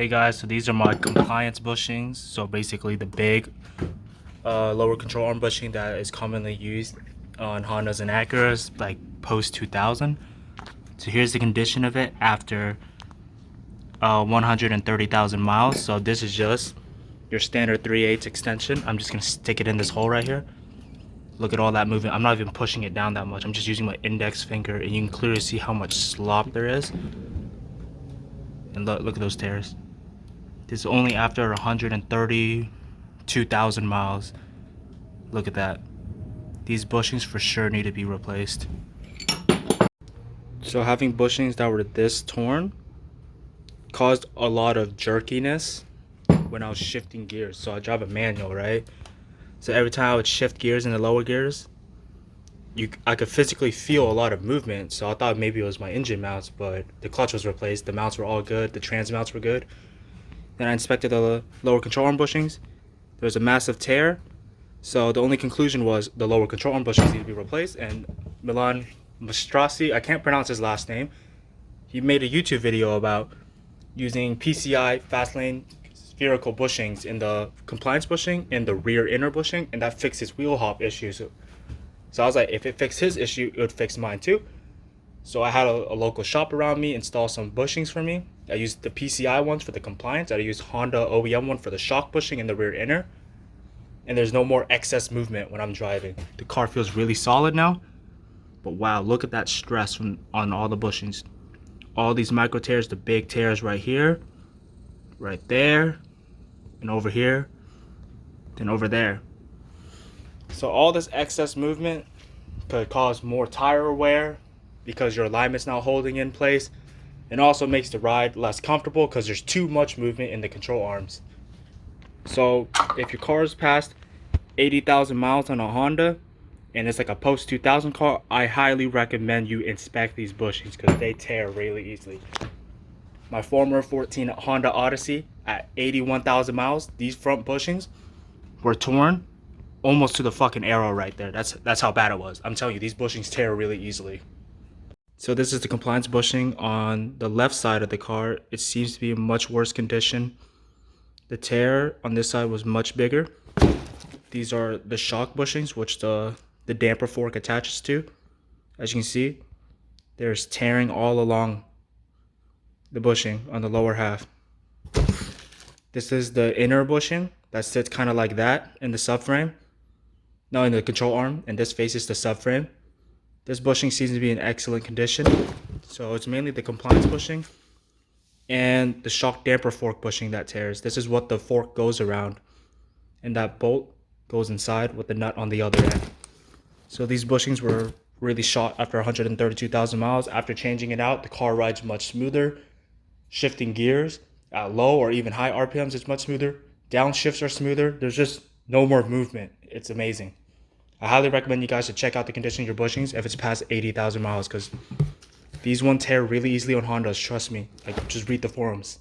Hey guys, so these are my compliance bushings. So basically the big lower control arm bushing that is commonly used on Hondas and Acuras like post 2000. So here's the condition of it after 130,000 miles. So this is just your standard 3/8 extension. I'm just gonna stick it in this hole right here. Look at all that movement. I'm not even pushing it down that much. I'm just using my index finger, and you can clearly see how much slop there is. And look at those tears. This is only after 132,000 miles. Look at that. These bushings for sure need to be replaced. So having bushings that were this torn caused a lot of jerkiness when I was shifting gears. So I drive a manual, right? So every time I would shift gears in the lower gears, I could physically feel a lot of movement. So I thought maybe it was my engine mounts, but the clutch was replaced. The mounts were all good. The trans mounts were good. Then I inspected the lower control arm bushings. There was a massive tear. So the only conclusion was the lower control arm bushings need to be replaced. And Milan Mastrasi, I can't pronounce his last name, he made a YouTube video about using PCI fast lane spherical bushings in the compliance bushing and the rear inner bushing, and that fixed his wheel hop issues. So I was like, if it fixed his issue, it would fix mine too. So I had a local shop around me install some bushings for me. I used the PCI ones for the compliance. I used Honda OEM one for the shock bushing and the rear inner. And there's no more excess movement when I'm driving. The car feels really solid now. But wow, look at that stress on all the bushings. All these micro tears, the big tears right here, right there, and over here, then over there. So all this excess movement could cause more tire wear because your alignment's not holding in place, and also makes the ride less comfortable because there's too much movement in the control arms. So if your car is past 80,000 miles on a Honda and it's like a post 2000 car, I highly recommend you inspect these bushings because they tear really easily. My former 14 Honda Odyssey at 81,000 miles, these front bushings were torn almost to the fucking arrow right there. That's how bad it was. I'm telling you, these bushings tear really easily. So this is the compliance bushing on the left side of the car. It seems to be in much worse condition. The tear on this side was much bigger. These are the shock bushings, which the damper fork attaches to. As you can see, there's tearing all along the bushing on the lower half. This is the inner bushing that sits kind of like that in the subframe. No, in the control arm, and this faces the subframe. This bushing seems to be in excellent condition. So it's mainly the compliance bushing and the shock damper fork bushing that tears. This is what the fork goes around, and that bolt goes inside with the nut on the other end. So these bushings were really shot after 132,000 miles. After changing it out, the car rides much smoother. Shifting gears at low or even high RPMs is much smoother. Downshifts are smoother. There's just no more movement. It's amazing. I highly recommend you guys to check out the condition of your bushings if it's past 80,000 miles, because these ones tear really easily on Hondas. Trust me. Like, just read the forums.